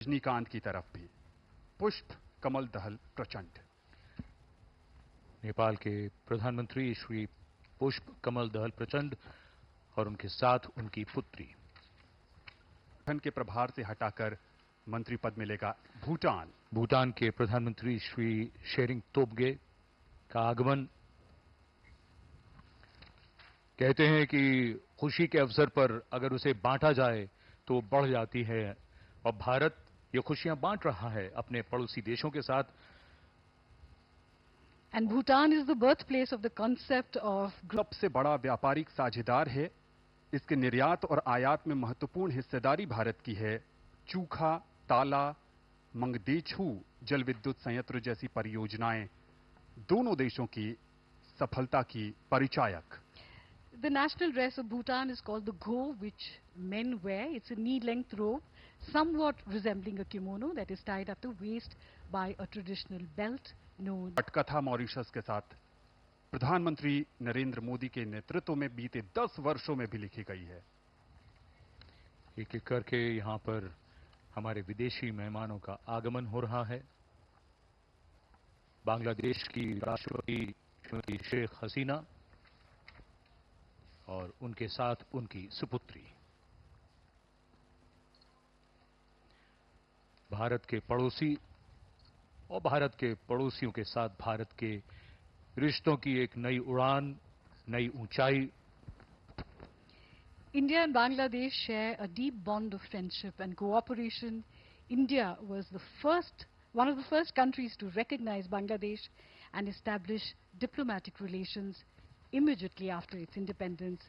रजनीकांत की तरफ भी पुष्प कमल दहल प्रचंड। नेपाल के प्रधानमंत्री श्री पुष्प कमल दहल प्रचंड और उनके साथ उनकी पुत्री। संगठन के प्रभार से हटाकर मंत्री पद मिलेगा भूटान। भूटान के प्रधानमंत्री श्री शेरिंग तोब्गे का आगमन। कहते हैं कि खुशी के अवसर पर अगर उसे बांटा जाए तो बढ़ जाती है और भारत ये खुशियां बांट रहा है अपने पड़ोसी देशों के साथ। And Bhutan is the birthplace of the concept of सबसे बड़ा व्यापारिक साझेदार है। इसके निर्यात और आयात में महत्वपूर्ण हिस्सेदारी भारत की है। चूखा, ताला, मंगदेछू जल विद्युत संयंत्र जैसी परियोजनाएं दोनों देशों की सफलता की परिचायक। the national dress of Bhutan is called the go, which men wear. It's a knee-length robe, somewhat resembling a kimono that is tied at the waist by a traditional belt known. पटकथा Mauritius के साथ प्रधानमंत्री नरेंद्र मोदी के नेतृत्व में बीते 10 वर्षों में भी लिखी गई है। एक एक करके यहां पर हमारे विदेशी मेहमानों का आगमन हो रहा है। बांग्लादेश की राष्ट्रपति श्रीमती शेख हसीना और उनके साथ उनकी सुपुत्री। भारत के पड़ोसी और भारत के पड़ोसियों के साथ भारत के रिश्तों की एक नई उड़ान, नई ऊंचाई। India and Bangladesh share a deep bond of friendship and cooperation. India was one of the first countries to recognize Bangladesh and establish diplomatic relations immediately after its independence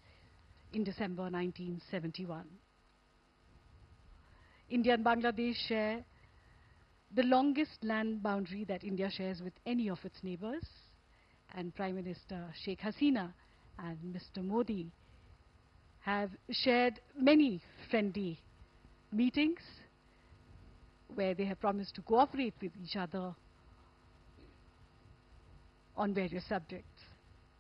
in December 1971. India and Bangladesh share the longest land boundary that India shares with any of its neighbors, and Prime Minister Sheikh Hasina and Mr. Modi have shared many friendly meetings where they have promised to cooperate with each other on various subjects.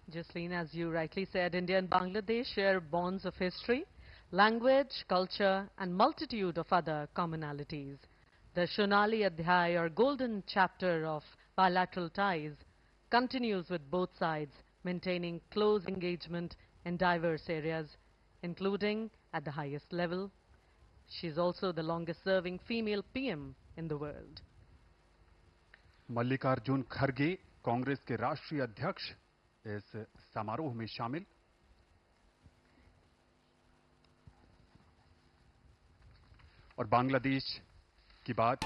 Jasleen, as you rightly said, India and Bangladesh share bonds of history, language, culture, and multitude of other commonalities. The Shonali Adhyay, or golden chapter of bilateral ties, continues with both sides maintaining close engagement in diverse areas, including at the highest level. She is also the longest-serving female PM in the world. Mallikarjun खड़गे कांग्रेस के राष्ट्रीय अध्यक्ष इस समारोह में शामिल। और बांग्लादेश की बात